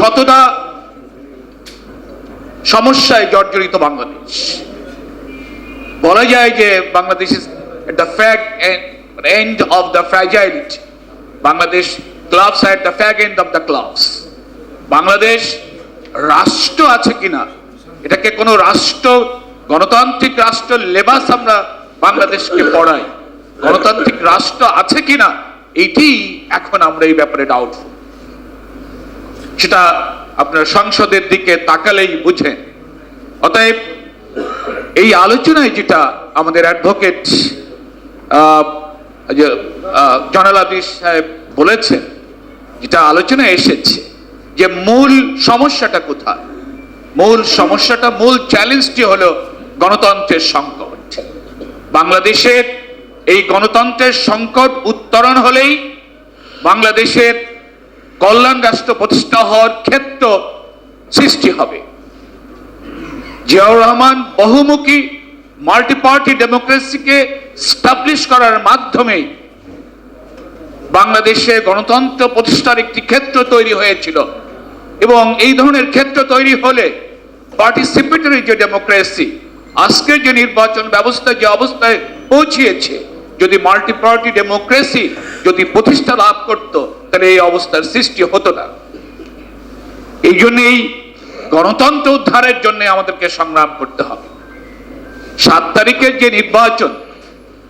কতটা সমস্যায় জর্জরিত বাংলাদেশ। বলা যায় যে Bangladesh is the fag end of the fragility. Bangladesh clubs at the fag end of the clubs. Bangladesh রাষ্ট্র আছে কিনা, এটাকে কোনো রাষ্ট্র, গণতান্ত্রিক রাষ্ট্র লেবাস আমরা বাংলাদেশকে পড়াই, গণতান্ত্রিক রাষ্ট্র আছে কিনা এইটি এখন আমরা এই ব্যাপারে ডাউটফুল। সেটা আপনার সংসদের দিকে তাকালেই বুঝেন। অতএব এই আলোচনায় যেটা আমাদের অ্যাডভোকেট জয়নাল আবদিন সাহেব বলেছেন, যেটা আলোচনায় এসেছে যে মূল সমস্যাটা কোথায়, মূল সমস্যাটা, মূল চ্যালেঞ্জটি হলো গণতন্ত্রের সংকট। বাংলাদেশের এই গণতন্ত্রের সংকট উত্তরণ হলেই বাংলাদেশের কল্যাণ রাষ্ট্র প্রতিষ্ঠা হওয়ার ক্ষেত্র সৃষ্টি হবে। জিয়াউর রহমান বহুমুখী মাল্টিপার্টি ডেমোক্রেসিকে স্টাবলিশ করার মাধ্যমে বাংলাদেশে গণতন্ত্র প্রতিষ্ঠার একটি ক্ষেত্র তৈরি হয়েছিল, এবং এই ধরনের ক্ষেত্র তৈরি হলে পার্টিসিপেটরি যে ডেমোক্রেসি, আজকের যে নির্বাচন ব্যবস্থা যে অবস্থায় পৌঁছিয়েছে, যদি মাল্টিপার্টি ডেমোক্রেসি যদি প্রতিষ্ঠা লাভ করত তাহলে এই অবস্থার সৃষ্টি হতো না। এই জন্যই গণতন্ত্র উদ্ধারের জন্য আমাদেরকে সংগ্রাম করতে হবে। 7 তারিখের যে নির্বাচন,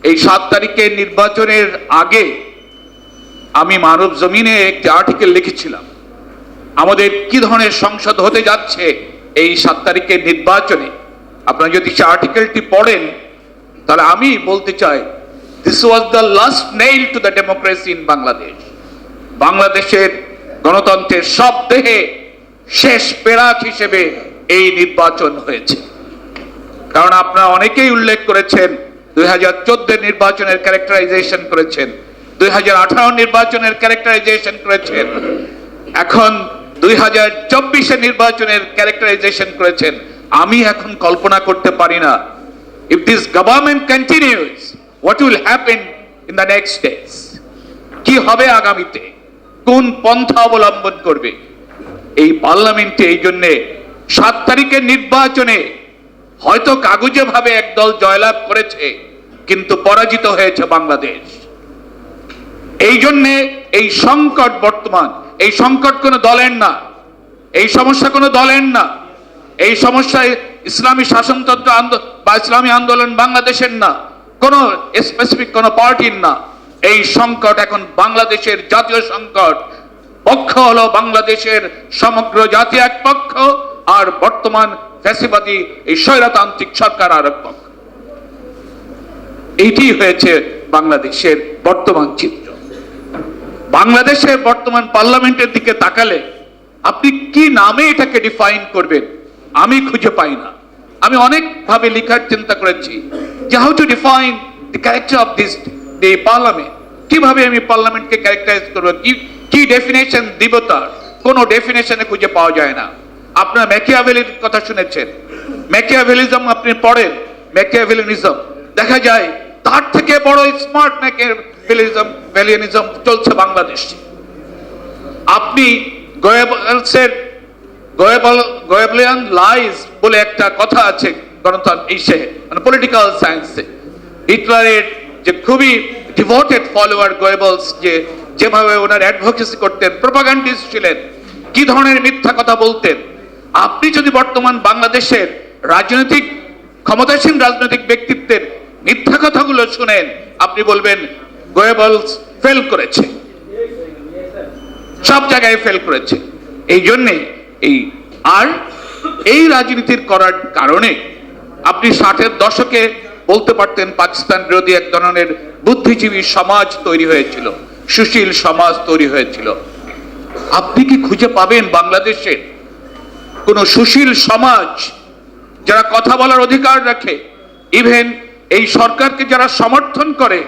এই 7 তারিখের নির্বাচনের আগে আমি মানব জমিনে একটি আর্টিকেল লিখেছিলাম আমাদের কি ধরনের সংসদ হতে যাচ্ছে এই 7 তারিখের নির্বাচনে। আপনারা যদি সেই আর্টিকেলটি পড়েন তাহলে আমি বলতে চাই, this was the last nail to the democracy in Bangladesh. বাংলাদেশের গণতন্ত্রের সব দেহে শেষ পেরাক হিসেবে এই নির্বাচন হয়েছে। কারণ আপনারা অনেকেই উল্লেখ করেছেন 2014 নির্বাচনের ক্যারেক্টারাইজেশন করেছেন, 2018 নির্বাচনের ক্যারেক্টারাইজেশন করেছেন, এখন 2024 নির্বাচনের ক্যারেক্টারাইজেশন করেছেন। আমি এখন কল্পনা করতে পারি না, if this government continues, what will happen in the next days? কি হবে আগামীতে, কোন পন্থা অবলম্বন করবে এই পার্লামেন্টে। এই জন্যে 7 তারিখের নির্বাচনে হয়তো কাগজে ভাবে একদল জয়লাভ করেছে, কিন্তু পরাজিত হয়েছে বাংলাদেশ। এই জন্যে এই সংকট বর্তমান, এই সংকট কোনো দলের না, এই সমস্যা কোনো দলের না, এই সমস্যায় ইসলামী শাসনতন্ত্র বা ইসলামী আন্দোলন বাংলাদেশের না, কোনো স্পেসিফিক কোনো পার্টির না। এই সংকট এখন বাংলাদেশের জাতীয় সংকট। পক্ষ হলো বাংলাদেশের সমগ্র জাতি এক পক্ষ, আর বর্তমান ফ্যাসিবাদী এই স্বৈরতান্ত্রিক সরকার আর এক পক্ষ। এইটি হয়েছে বাংলাদেশের বর্তমান চিত্র। বাংলাদেশের বর্তমান পার্লামেন্টের দিকে তাকালে আপনি কি নামে এটাকে ডিফাইন করবেন আমি খুঁজে পাই না। আমি অনেকভাবে লেখার চিন্তা করেছি যে how to define the character of this the parliament. কিভাবে আমি পার্লামেন্টকে ক্যারেক্টারাইজ করবো, কি ডেফিনেশন দিব, তার কোনো ডেফিনেশনে খুঁজে পাওয়া যায় না। আপনারা ম্যাকিয়াভেলির কথা শুনেছেন, ম্যাকিয়াভেলিজম আপনি পড়েন, ম্যাকিয়াভেলিজম দেখা যায় তার থেকে বড় স্মার্ট ম্যাকিয়াভেলিজম চলছে বাংলাদেশে। আপনি গোয়েবলিয়ান লাইজ বলে একটা কথা আছে গণতন্ত্র মানে পলিটিক্যাল সায়েন্সে। হিটলারের যে খুবই ডিভোটেড ফলোয়ার গোয়েবলস, যেভাবে ওনার অ্যাডভোকেসি করতেন, প্রোপাগান্ডিস্ট ছিলেন, কি ধরনের মিথ্যা কথা বলতেন। আপনি যদি বর্তমান বাংলাদেশের রাজনৈতিক ক্ষমতাসীন রাজনৈতিক ব্যক্তিত্বের মিথ্যা কথাগুলো শুনেন, আপনি বলবেন গোয়েবলস ফেল করেছে, সব জায়গায় ফেল করেছে। এই জন্যে এই রাজনীতির করার কারণে আপনি 60-এর দশকে বলতে পারতেন পাকিস্তান বিরোধী এক ধরনের বুদ্ধিজীবী সমাজ তৈরি হয়েছিল, সুশীল সমাজ তৈরি হয়েছিল। আপনি কি খুঁজে পাবেন বাংলাদেশে কোন সুশীল সমাজ যারা কথা বলার অধিকার রাখে, ইভেন এই সরকারকে যারা সমর্থন করে,